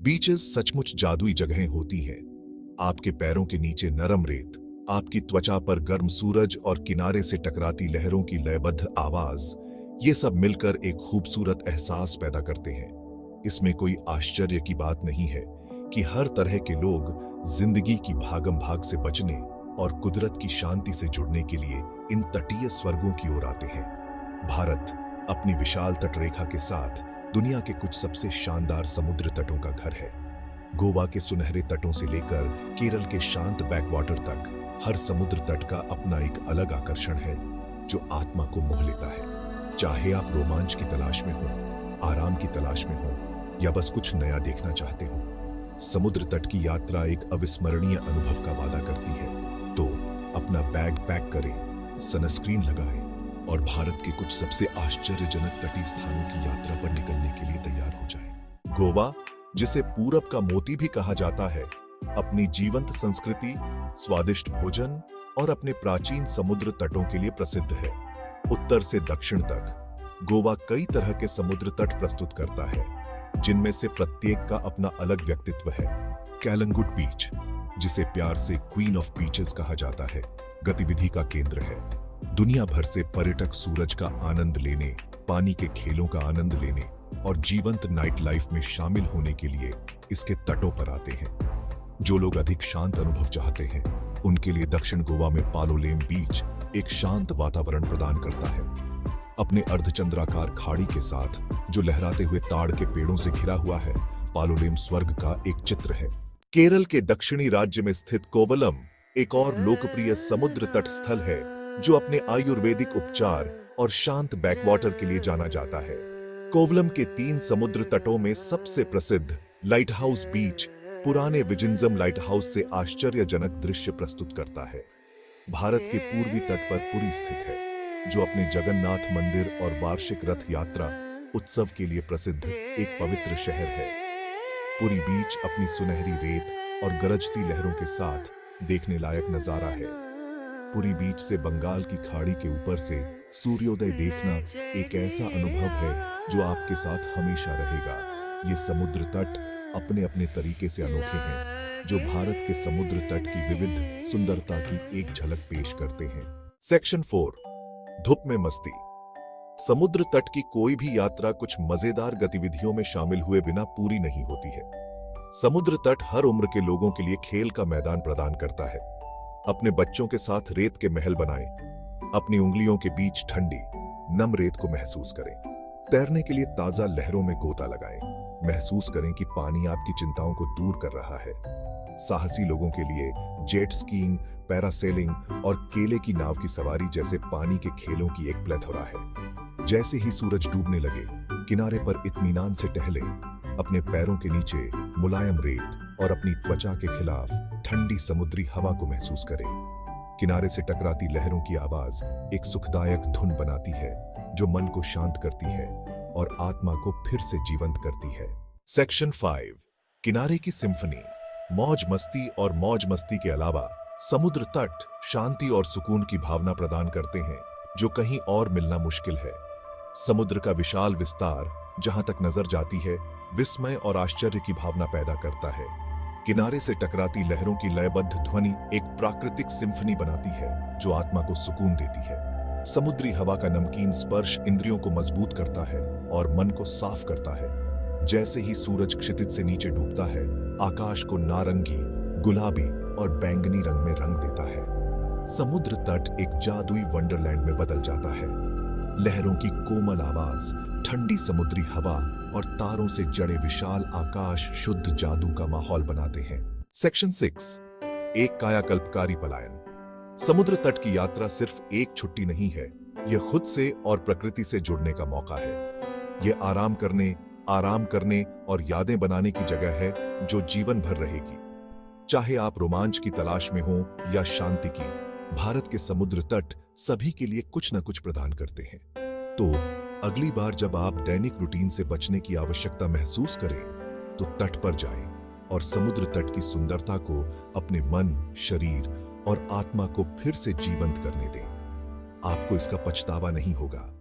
Beaches सचमुच जादुई जगहें होती हैं। आपके पैरों के नीचे नरम रेत, आपकी त्वचा पर गर्म सूरज और किनारे से टकराती लहरों की लयबद्ध आवाज, ये सब मिलकर एक खूबसूरत एहसास पैदा करते हैं। इसमें कोई आश्चर्य की बात नहीं है कि हर तरह के लोग जिंदगी की भागम भाग से बचने और कुदरत की शांति से जुड़ने के लिए इन तटीय स्वर्गों की ओर आते हैं। भारत अपनी विशाल तटरेखा के साथ दुनिया के कुछ सबसे शानदार समुद्र तटों का घर है। गोवा के सुनहरे तटों से लेकर केरल के शांत बैकवाटर तक, हर समुद्र तट का अपना एक अलग आकर्षण है जो आत्मा को मोह लेता है। चाहे आप रोमांच की तलाश में हो, आराम की तलाश में हो या बस कुछ नया देखना चाहते हो, समुद्र तट की यात्रा एक अविस्मरणीय अनुभव का वादा करती है। तो अपना बैग पैक करें, सनस्क्रीन लगाएं और भारत के कुछ सबसे आश्चर्यजनक तटीय स्थानों की यात्रा पर निकलने के लिए तैयार हो जाएं। गोवा, जिसे पूरब का मोती भी कहा जाता है, अपनी जीवंत संस्कृति, स्वादिष्ट भोजन और अपने प्राचीन समुद्र तटों के लिए प्रसिद्ध है। उत्तर से दक्षिण तक गोवा कई तरह के समुद्र तट प्रस्तुत करता है, जिनमें से प्रत्येक का अपना अलग व्यक्तित्व है। कैलंगुट बीच, जिसे प्यार से क्वीन ऑफ बीचेस कहा जाता है, गतिविधि का केंद्र है। दुनिया भर से पर्यटक सूरज का आनंद लेने, पानी के खेलों का आनंद लेने और जीवंत नाइट लाइफ में शामिल होने के लिए इसके तटों पर आते हैं। जो लोग अधिक शांत अनुभव चाहते हैं, उनके लिए दक्षिण गोवा में पालोलेम बीच एक शांत वातावरण प्रदान करता है। अपने अर्धचंद्राकार खाड़ी के साथ जो लहराते हुए ताड़ के पेड़ों से घिरा हुआ है, पालोलेम स्वर्ग का एक चित्र है। केरल के दक्षिणी राज्य में स्थित कोवलम एक और लोकप्रिय समुद्र तट स्थल है जो अपने आयुर्वेदिक उपचार और शांत बैकवाटर के लिए जाना जाता है। कोवलम के 3 समुद्र तटों में सबसे प्रसिद्ध लाइट हाउस बीच पुराने विजिंजम लाइट हाउस से आश्चर्यजनक दृश्य प्रस्तुत करता है। भारत के पूर्वी तट पर पुरी स्थित है, जो अपने जगन्नाथ मंदिर और वार्षिक रथ यात्रा उत्सव के लिए प्रसिद्ध एक पवित्र शहर है। पुरी बीच अपनी सुनहरी रेत और गरजती लहरों के साथ देखने लायक नजारा है। पुरी बीच से बंगाल की खाड़ी के ऊपर से सूर्योदय देखना एक ऐसा अनुभव है जो आपके साथ हमेशा रहेगा। ये समुद्र तट अपने अपने तरीके से अनोखे हैं, जो भारत के समुद्र तट की विविध सुंदरता की एक झलक पेश करते हैं। सेक्शन 4, धूप में मस्ती। समुद्र तट की कोई भी यात्रा कुछ मजेदार गतिविधियों में शामिल हुए बिना पूरी नहीं होती है। समुद्र तट हर उम्र के लोगों के लिए खेल का मैदान प्रदान करता है। अपने बच्चों के साथ रेत के महल बनाएं, अपनी उंगलियों के बीच ठंडी नम रेत को महसूस करें। तैरने के लिए ताजा लहरों में गोता लगाएं, महसूस करें कि पानी आपकी चिंताओं को दूर कर रहा है। साहसी लोगों के लिए जेट स्कीइंग, पैरासेलिंग और केले की नाव की सवारी जैसे पानी के खेलों की एक प्लेथोरा है। जैसे ही सूरज डूबने लगे, किनारे पर इत्मीनान से टहलें, अपने पैरों के नीचे मुलायम रेत और अपनी त्वचा के खिलाफ ठंडी समुद्री हवा को महसूस करें। किनारे से टकराती लहरों की आवाज एक सुखदायक धुन बनाती है जो मन को शांत करती है और आत्मा को फिर से जीवंत करती है। सेक्शन 5, किनारे की सिम्फनी। मौज मस्ती और मौज मस्ती के अलावा समुद्र तट शांति और सुकून की भावना प्रदान करते हैं जो कहीं और मिलना मुश्किल है। समुद्र का विशाल विस्तार जहां तक नजर जाती है, विस्मय और आश्चर्य की भावना पैदा करता है। किनारे से टकराती लहरों की लयबद्ध ध्वनि एक प्राकृतिक सिम्फनी बनाती है जो आत्मा को सुकून देती है। समुद्री हवा का नमकीन स्पर्श इंद्रियों को मजबूत करता है और मन को साफ करता है। जैसे ही सूरज क्षितिज से नीचे डूबता है, आकाश को नारंगी, गुलाबी और बैंगनी रंग में रंग देता है। समुद्र तट एक जादुई वंडरलैंड में बदल जाता है। लहरों की कोमल आवाज, ठंडी समुद्री हवा और तारों से जड़े विशाल आकाश शुद्ध जादू का माहौल बनाते हैं। सेक्शन 6, एक कायाकल्पकारी पलायन। समुद्र तट की यात्रा सिर्फ एक छुट्टी नहीं है, यह खुद से और प्रकृति से जुड़ने का मौका है। यह आराम करने और यादें बनाने की जगह है जो जीवन भर रहेगी। चाहे आप रोमांच की तलाश में हो या शांति की, भारत के समुद्र तट सभी के लिए कुछ न कुछ प्रदान करते हैं। तो अगली बार जब आप दैनिक रूटीन से बचने की आवश्यकता महसूस करें, तो तट पर जाएं और समुद्र तट की सुंदरता को अपने मन, शरीर और आत्मा को फिर से जीवंत करने दें। आपको इसका पछतावा नहीं होगा।